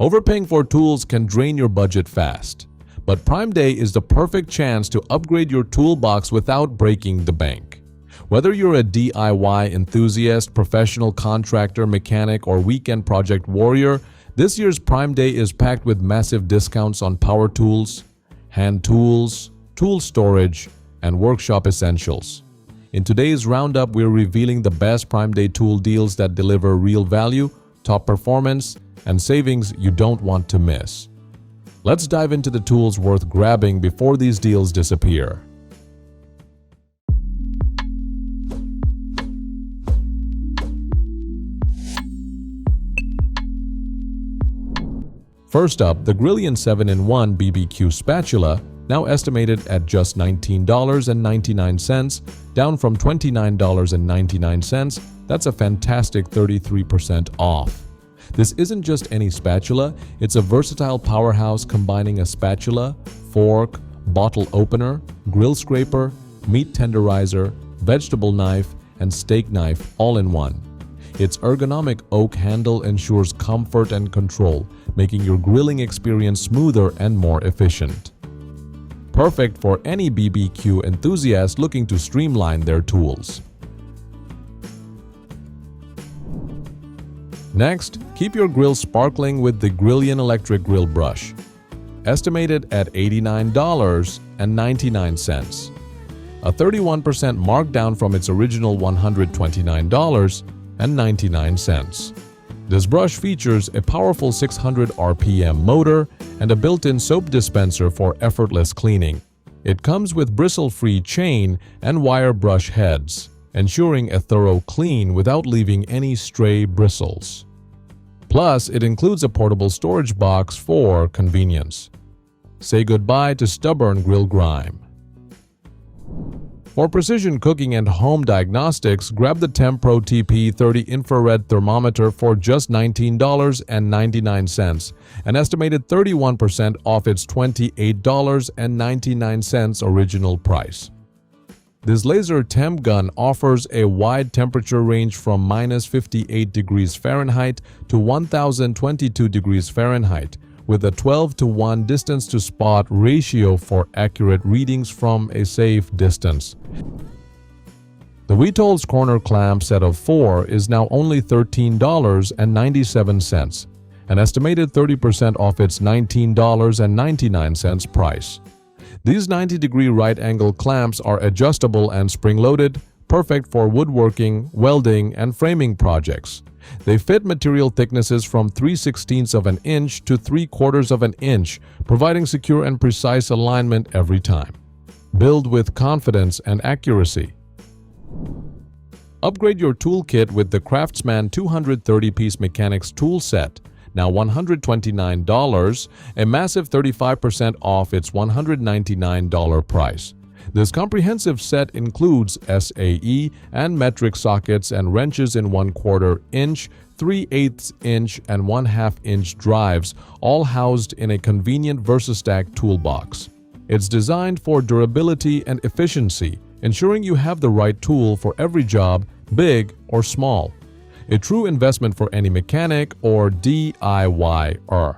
Overpaying for tools can drain your budget fast, but Prime Day is the perfect chance to upgrade your toolbox without breaking the bank. Whether you're a DIY enthusiast, professional contractor, mechanic, or weekend project warrior, this year's Prime Day is packed with massive discounts on power tools, hand tools, tool storage, and workshop essentials. In today's roundup, we're revealing the best Prime Day tool deals that deliver real value, top performance, and savings you don't want to miss. Let's dive into the tools worth grabbing before these deals disappear. First up, the GRILLION 7-in-1 BBQ Spatula, now estimated at just $19.99, down from $29.99. That's a fantastic 33% off. This isn't just any spatula, it's a versatile powerhouse combining a spatula, fork, bottle opener, grill scraper, meat tenderizer, vegetable knife, and steak knife all in one. Its ergonomic oak handle ensures comfort and control, making your grilling experience smoother and more efficient. Perfect for any BBQ enthusiast looking to streamline their tools. Next, keep your grill sparkling with the GRILLION electric grill brush, estimated at $89.99, a 31% markdown from its original $129.99. This brush features a powerful 600 RPM motor and a built-in soap dispenser for effortless cleaning. It comes with bristle-free chain and wire brush heads, ensuring a thorough clean without leaving any stray bristles. Plus, it includes a portable storage box for convenience. Say goodbye to stubborn grill grime. For precision cooking and home diagnostics, grab the TempPro TP30 infrared thermometer for just $19.99, an estimated 31% off its $28.99 original price. This laser temp gun offers a wide temperature range from -58 degrees Fahrenheit to 1022 degrees Fahrenheit, with a 12:1 distance-to-spot ratio for accurate readings from a safe distance. The WETOLS corner clamp set of 4 is now only $13.97, an estimated 30% off its $19.99 price. These 90-degree right-angle clamps are adjustable and spring-loaded, perfect for woodworking, welding, and framing projects. They fit material thicknesses from 3/16 of an inch to 3/4 of an inch, providing secure and precise alignment every time. Build with confidence and accuracy. Upgrade your toolkit with the CRAFTSMAN 230-piece Mechanics Tool Set, now $129, a massive 35% off its $199 price. This comprehensive set includes SAE and metric sockets and wrenches in 1/4 inch, 3/8 inch, and 1/2 inch drives, all housed in a convenient VersaStack toolbox. It's designed for durability and efficiency, ensuring you have the right tool for every job, big or small. A true investment for any mechanic or DIYer.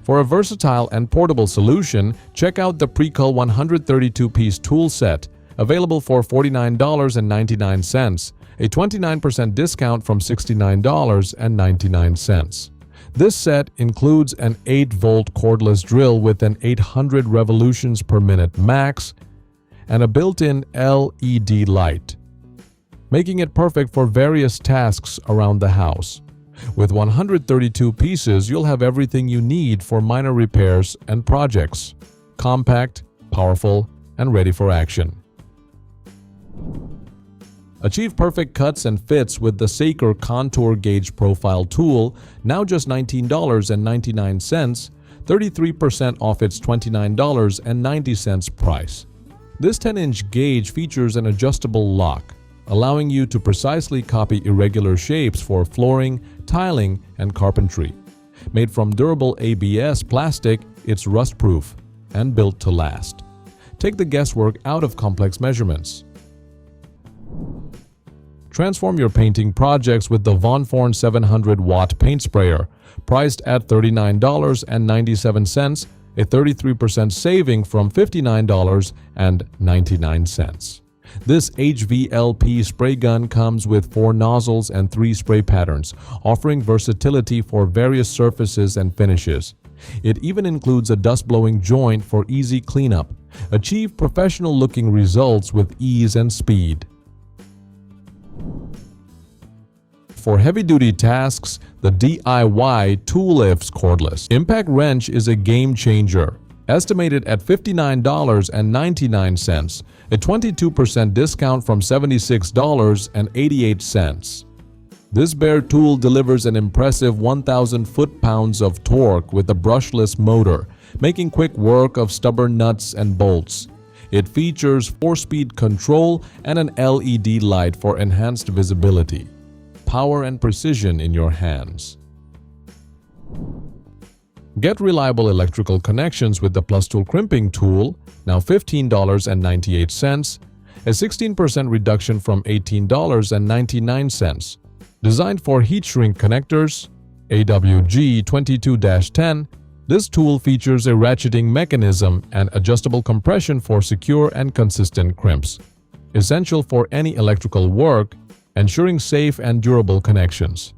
For a versatile and portable solution, check out the Prekull 132-piece tool set, available for $49.99, a 29% discount from $69.99. This set includes an 8-volt cordless drill with an 800 revolutions per minute max and a built-in LED light, making it perfect for various tasks around the house. With 132 pieces, you'll have everything you need for minor repairs and projects. Compact, powerful, and ready for action. Achieve perfect cuts and fits with the Saker Contour Gauge Profile Tool, now just $19.99, 33% off its $29.90 price. This 10-inch gauge features an adjustable lock, allowing you to precisely copy irregular shapes for flooring, tiling, and carpentry. Made from durable ABS plastic, it's rust-proof and built to last. Take the guesswork out of complex measurements. Transform your painting projects with the VONFORN 700-watt paint sprayer, priced at $39.97, a 33% saving from $59.99. This HVLP spray gun comes with 4 nozzles and 3 spray patterns, offering versatility for various surfaces and finishes. It even includes a dust-blowing joint for easy cleanup. Achieve professional-looking results with ease and speed. For heavy-duty tasks, the DIYtoolifz cordless impact wrench is a game-changer. Estimated at $59.99, a 22% discount from $76.88. This bare tool delivers an impressive 1,000 foot-pounds of torque with a brushless motor, making quick work of stubborn nuts and bolts. It features 4-speed control and an LED light for enhanced visibility, power and precision in your hands. Get reliable electrical connections with the Plustool crimping tool, now $15.98, a 16% reduction from $18.99. Designed for heat shrink connectors, AWG22-10, this tool features a ratcheting mechanism and adjustable compression for secure and consistent crimps, essential for any electrical work, ensuring safe and durable connections.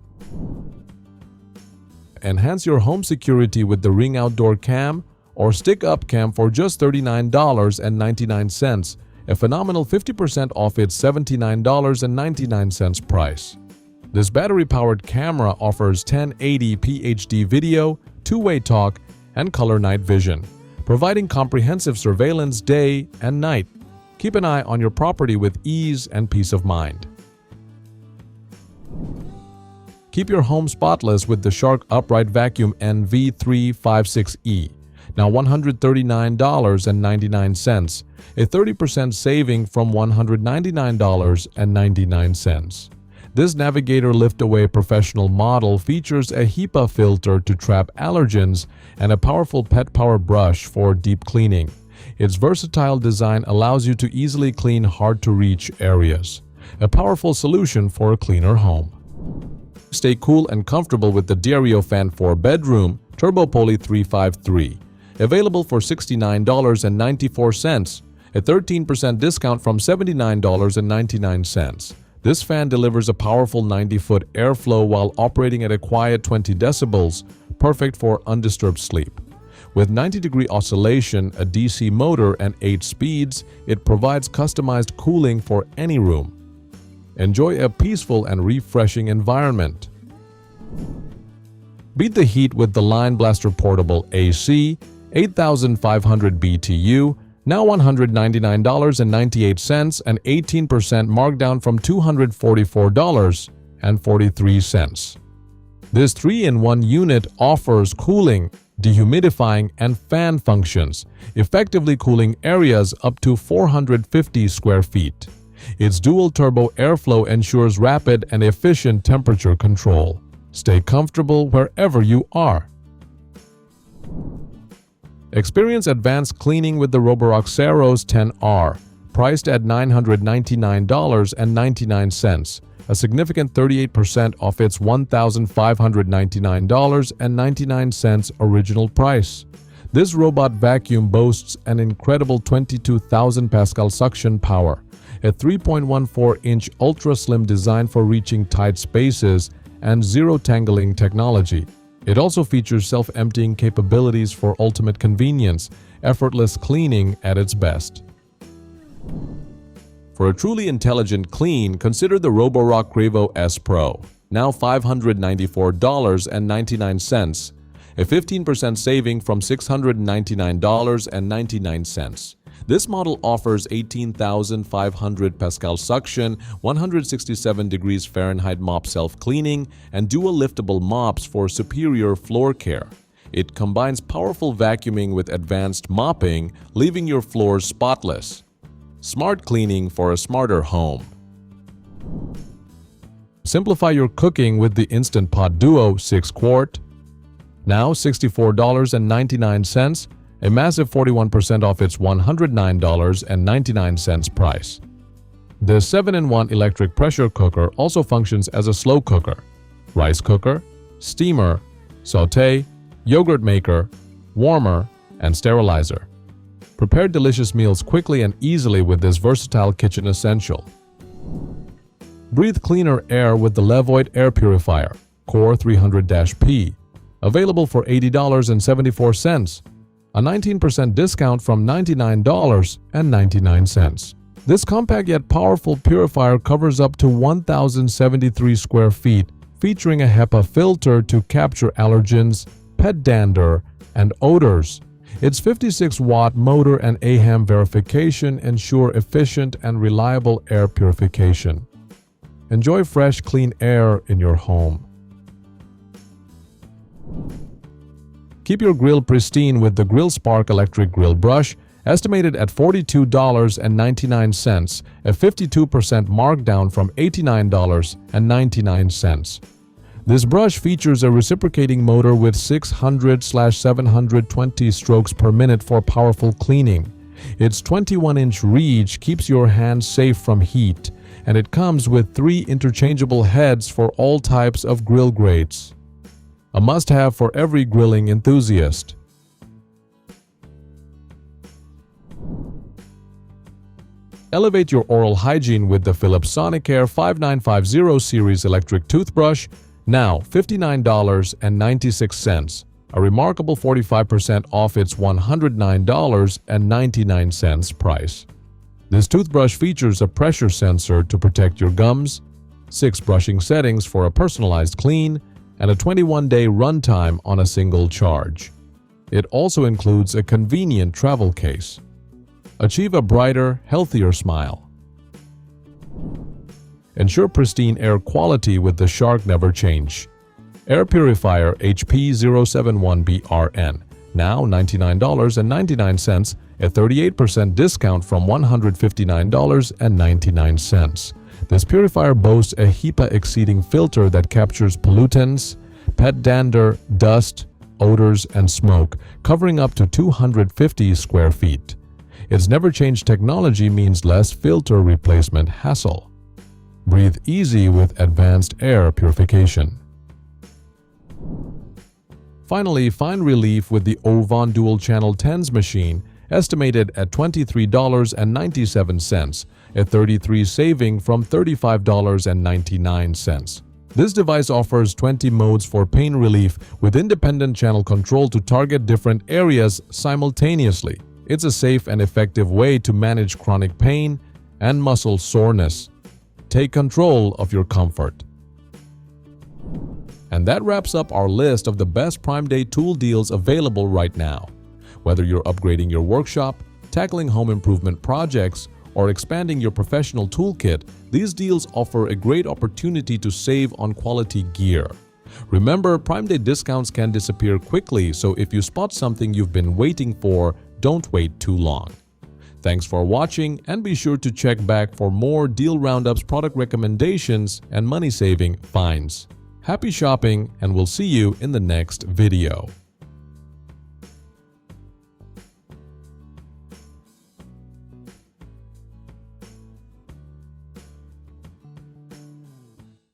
Enhance your home security with the Ring Outdoor Cam or Stick Up Cam for just $39.99, a phenomenal 50% off its $79.99 price. This battery-powered camera offers 1080p HD video, two-way talk, and color night vision, providing comprehensive surveillance day and night. Keep an eye on your property with ease and peace of mind. Keep your home spotless with the Shark Upright Vacuum NV356E, now $139.99, a 30% saving from $199.99. This Navigator lift-away professional model features a HEPA filter to trap allergens and a powerful pet power brush for deep cleaning. Its versatile design allows you to easily clean hard-to-reach areas, a powerful solution for a cleaner home. Stay cool and comfortable with the DREO Fan 4-bedroom Turbo Poly 353, available for $69.94, a 13% discount from $79.99. This fan delivers a powerful 90-foot airflow while operating at a quiet 20 decibels, perfect for undisturbed sleep. With 90-degree oscillation, a DC motor, and 8 speeds, it provides customized cooling for any room. Enjoy a peaceful and refreshing environment. Beat the heat with the Line Blaster Portable AC, 8,500 BTU, now $199.98, an 18% markdown from $244.43. This 3-in-1 unit offers cooling, dehumidifying, and fan functions, effectively cooling areas up to 450 square feet. Its dual-turbo airflow ensures rapid and efficient temperature control. Stay comfortable wherever you are. Experience advanced cleaning with the roborock Saros 10R, priced at $999.99, a significant 38% off its $1,599.99 original price. This robot vacuum boasts an incredible 22,000 Pascal suction power, a 3.14-inch ultra-slim design for reaching tight spaces, and zero-tangling technology. It also features self-emptying capabilities for ultimate convenience, effortless cleaning at its best. For a truly intelligent clean, consider the roborock Qrevo S Pro, now $594.99, a 15% saving from $699.99. This model offers 18,500 Pascal suction, 167 degrees Fahrenheit mop self-cleaning, and dual liftable mops for superior floor care. It combines powerful vacuuming with advanced mopping, leaving your floors spotless. Smart cleaning for a smarter home. Simplify your cooking with the Instant Pot Duo 6-quart, now $64.99, a massive 41% off its $109.99 price. This 7-in-1 electric pressure cooker also functions as a slow cooker, rice cooker, steamer, sauté, yogurt maker, warmer, and sterilizer. Prepare delicious meals quickly and easily with this versatile kitchen essential. Breathe cleaner air with the LEVOIT Air Purifier, Core 300-P, available for $80.74, a 19% discount from $99.99. This compact yet powerful purifier covers up to 1,073 square feet, featuring a HEPA filter to capture allergens, pet dander, and odors. Its 56-watt motor and AHAM verification ensure efficient and reliable air purification. Enjoy fresh, clean air in your home. Keep your grill pristine with the Grillspark electric grill brush, estimated at $42.99, a 52% markdown from $89.99. This brush features a reciprocating motor with 600/720 strokes per minute for powerful cleaning. Its 21-inch reach keeps your hands safe from heat, and it comes with 3 interchangeable heads for all types of grill grades. A must-have for every grilling enthusiast. Elevate your oral hygiene with the Philips Sonicare 5950 series electric toothbrush, now $59.96, a remarkable 45% off its $109.99 price. This toothbrush features a pressure sensor to protect your gums, 6 brushing settings for a personalized clean, and a 21-day runtime on a single charge. It also includes a convenient travel case. Achieve a brighter, healthier smile. Ensure pristine air quality with the Shark Never Change Air Purifier HP071BRN, now $99.99, a 38% discount from $159.99. This purifier boasts a HEPA-exceeding filter that captures pollutants, pet dander, dust, odors, and smoke, covering up to 250 square feet. Its never-change technology means less filter replacement hassle. Breathe easy with advanced air purification. Finally, find relief with the VONFORN dual-channel TENS machine, estimated at $23.97, a 33% saving from $35.99. This device offers 20 modes for pain relief with independent channel control to target different areas simultaneously. It's a safe and effective way to manage chronic pain and muscle soreness. Take control of your comfort. And that wraps up our list of the best Prime Day tool deals available right now. Whether you're upgrading your workshop, tackling home improvement projects, or expanding your professional toolkit, these deals offer a great opportunity to save on quality gear. Remember, Prime Day discounts can disappear quickly, so if you spot something you've been waiting for, don't wait too long. Thanks for watching, and be sure to check back for more deal roundups, product recommendations, and money-saving finds. Happy shopping, and we'll see you in the next video.